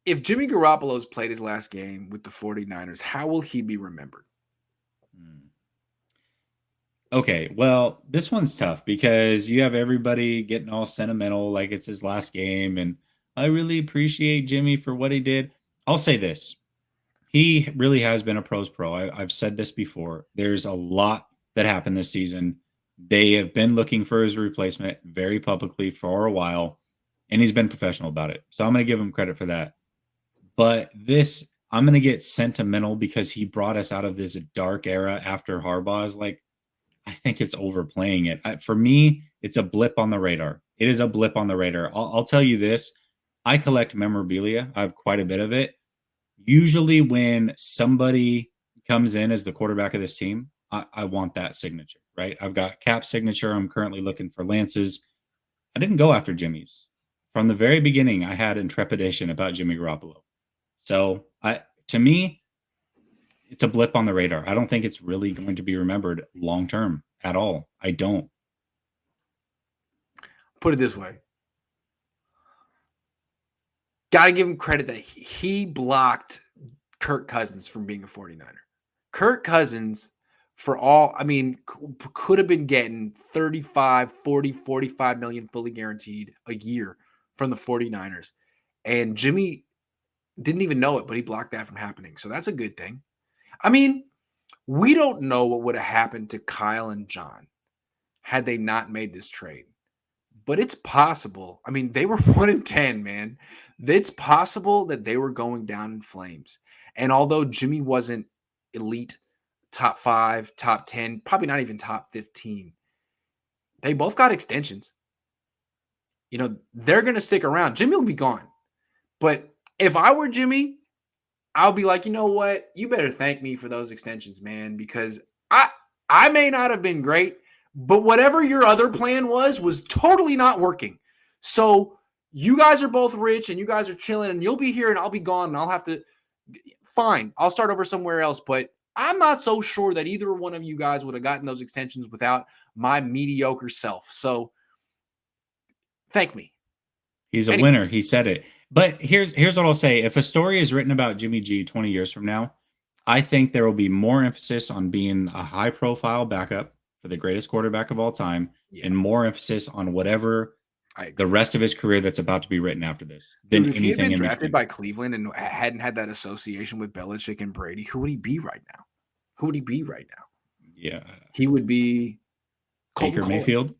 if Jimmy Garoppolo's played his last game with the 49ers, how will he be remembered? Okay, well, this one's tough because you have everybody getting all sentimental like it's his last game, and I really appreciate Jimmy for what he did. I'll say this. He really has been a pro's pro. I've said this before. There's a lot that happened this season. They have been looking for his replacement very publicly for a while, and he's been professional about it. So I'm going to give him credit for that. But this, I'm going to get sentimental because he brought us out of this dark era after Harbaugh's. Like, I think it's overplaying it. For me, it's a blip on the radar. It is a blip on the radar. I'll tell you this. I collect memorabilia. I have quite a bit of it. Usually when somebody comes in as the quarterback of this team, I want that signature, right? I've got Cap's signature. I'm currently looking for Lance's. I didn't go after Jimmy's. From the very beginning, I had intrepidation about Jimmy Garoppolo. So to me, it's a blip on the radar. I don't think it's really going to be remembered long term at all. I don't. Put it this way. Got to give him credit that he blocked Kirk Cousins from being a 49er. Kirk Cousins, for all, I mean, could have been getting 35, 40, 45 million fully guaranteed a year from the 49ers. And Jimmy didn't even know it, but he blocked that from happening. So that's a good thing. I mean, we don't know what would have happened to Kyle and John had they not made this trade. But it's possible. I mean, they were 1-10, man. It's possible that they were going down in flames. And although Jimmy wasn't elite, top 5, top 10, probably not even top 15, they both got extensions. You know, they're going to stick around. Jimmy will be gone. But if I were Jimmy, I'll be like, you know what? You better thank me for those extensions, man, because I may not have been great, but whatever your other plan was totally not working. So you guys are both rich and you guys are chilling and you'll be here and I'll be gone and I'll have to, fine, I'll start over somewhere else. But I'm not so sure that either one of you guys would have gotten those extensions without my mediocre self. So thank me. He's a winner. He said it. But here's what I'll say. If a story is written about Jimmy G 20 years from now, I think there will be more emphasis on being a high profile backup for the greatest quarterback of all time, and more emphasis on whatever the rest of his career that's about to be written after this than Dude, if anything he had been in drafted between. by Cleveland and hadn't had that association with Belichick and Brady, who would he be right now? Who would he be right now? Yeah. He would be Baker Mayfield.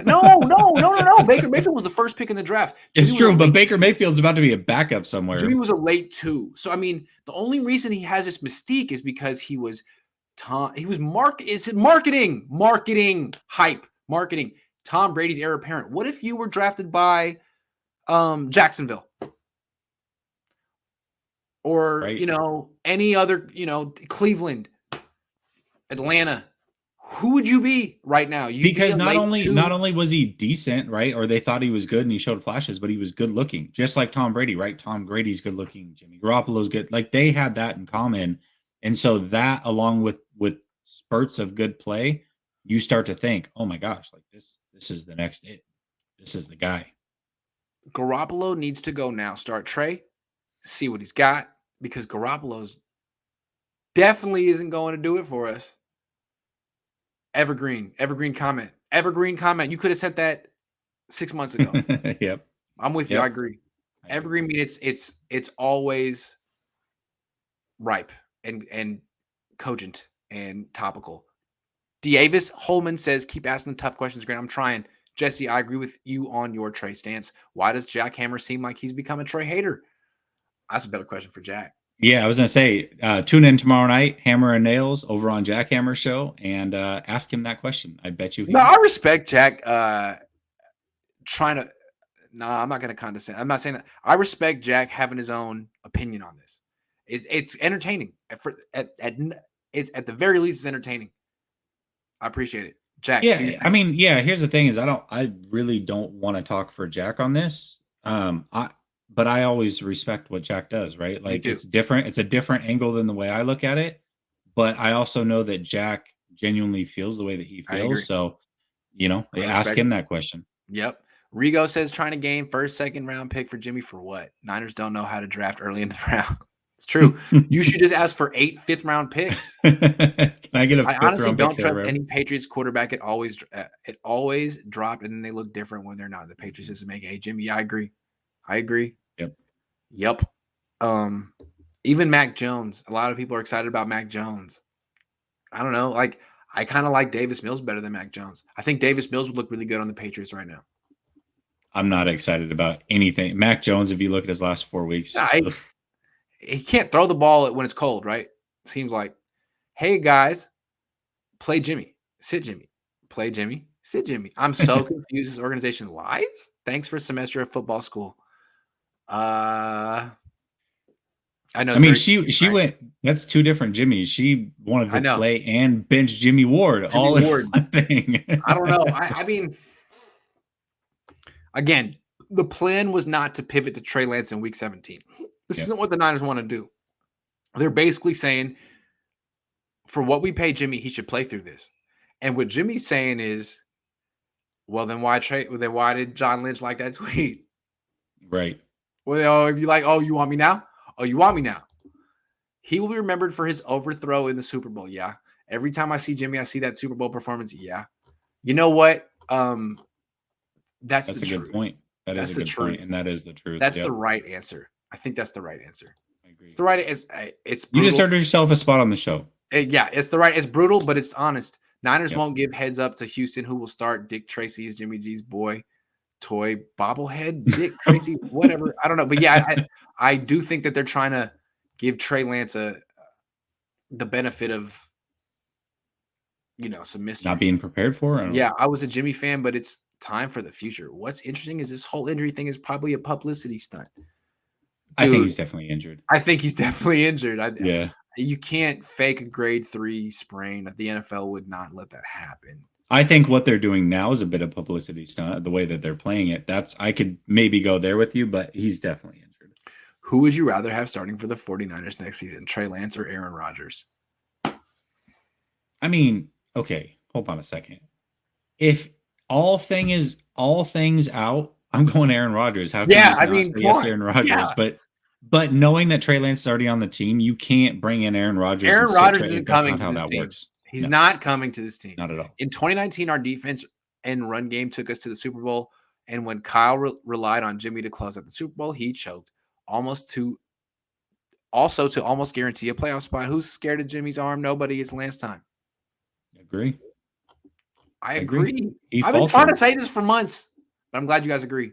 No. Baker Mayfield was the first pick in the draft. It's true, but Baker Mayfield's about to be a backup somewhere. Jimmy was a late 2. So I mean, the only reason he has this mystique is because he was marketing hype, marketing. Tom Brady's heir apparent. What if you were drafted by Jacksonville? Or, right. You know, any other, you know, Cleveland, Atlanta. Who would you be right now? Because not only was he decent, right? Or they thought he was good and he showed flashes, but he was good looking, just like Tom Brady, right? Tom Brady's good looking. Jimmy Garoppolo's good. Like they had that in common. And so that along with spurts of good play, you start to think, oh my gosh, like this is the next it. This is the guy. Garoppolo needs to go now. Start Trey, see what he's got, because Garoppolo's definitely isn't going to do it for us. Evergreen comment. You could have sent that 6 months ago. Yep. I'm with you. I agree. Evergreen means it's always ripe and cogent and topical. Davis Holman says, keep asking the tough questions, Grant. I'm trying. Jesse, I agree with you on your Trey stance. Why does Jack Hammer seem like he's become a Trey hater? That's a better question for Jack. Yeah, I was going to say, tune in tomorrow night, Hammer and Nails, over on Jack Hammer's show, and ask him that question. I bet you. I respect Jack trying to. Nah, I'm not going to condescend. I'm not saying that. I respect Jack having his own opinion on this. It's entertaining. It's at the very least, it's entertaining. I appreciate it. Jack. Yeah, I mean, here's the thing is I really don't want to talk for Jack on this. But I always respect what Jack does, right? Like it's different. It's a different angle than the way I look at it. But I also know that Jack genuinely feels the way that he feels. So, you know, ask him that question. Yep. Rigo says trying to gain first, second round pick for Jimmy for what? Niners don't know how to draft early in the round. It's true. You should just ask for 8 fifth-round picks. Can I get a I fifth honestly round pick don't for trust every? any Patriots quarterback. It always dropped, and then they look different when they're not in the Patriots system. Hey, Jimmy, yeah, I agree. Yep. Even Mac Jones. A lot of people are excited about Mac Jones. I don't know. Like, I kind of like Davis Mills better than Mac Jones. I think Davis Mills would look really good on the Patriots right now. I'm not excited about anything. Mac Jones, if you look at his last 4 weeks, He can't throw the ball when it's cold, right? Seems like, hey, guys, play Jimmy. Sit Jimmy. Play Jimmy. Sit Jimmy. I'm so confused. This organization lies? Thanks for a semester of football school. I know. I mean, she went. That's two different Jimmys. She wanted to play and bench Jimmy Ward all in one thing. I don't know. I mean, again, the plan was not to pivot to Trey Lance in week 17. This isn't what the Niners want to do. They're basically saying, for what we pay Jimmy, he should play through this. And what Jimmy's saying is, well, then why did John Lynch like that tweet? Right. Well, if you like, oh, you want me now? Oh, you want me now? He will be remembered for his overthrow in the Super Bowl. Yeah. Every time I see Jimmy, I see that Super Bowl performance. Yeah. You know what? That's a good point. That is a good point, and that is the truth. That's the right answer. I think that's the right answer. I agree. It's the right. It's brutal. You just earned yourself a spot on the show. Yeah, it's the right. It's brutal, but it's honest. Niners won't give heads up to Houston, who will start Dick Tracy's Jimmy G's boy toy bobblehead. Dick Tracy, whatever. I don't know, but yeah, I do think that they're trying to give Trey Lance the benefit of, some mystery. Not being prepared for it. Yeah, I was a Jimmy fan, but it's time for the future. What's interesting is this whole injury thing is probably a publicity stunt. Dude, I think he's definitely injured. Yeah. You can't fake a grade 3 sprain. The NFL would not let that happen. I think what they're doing now is a bit of publicity stunt, the way that they're playing it. I could maybe go there with you, but he's definitely injured. Who would you rather have starting for the 49ers next season, Trey Lance or Aaron Rodgers? I mean, okay, hold on a second. If all things out, I'm going Aaron Rodgers. How can you say yes to Aaron Rodgers? Yeah. But knowing that Trey Lance is already on the team, you can't bring in Aaron Rodgers. Aaron Rodgers isn't coming to this team. He's not coming to this team. Not at all. In 2019, our defense and run game took us to the Super Bowl. And when Kyle relied on Jimmy to close out the Super Bowl, he choked to almost guarantee a playoff spot. Who's scared of Jimmy's arm? Nobody. It's Lance time. Agree. I agree. I've been trying to say this for months, but I'm glad you guys agree.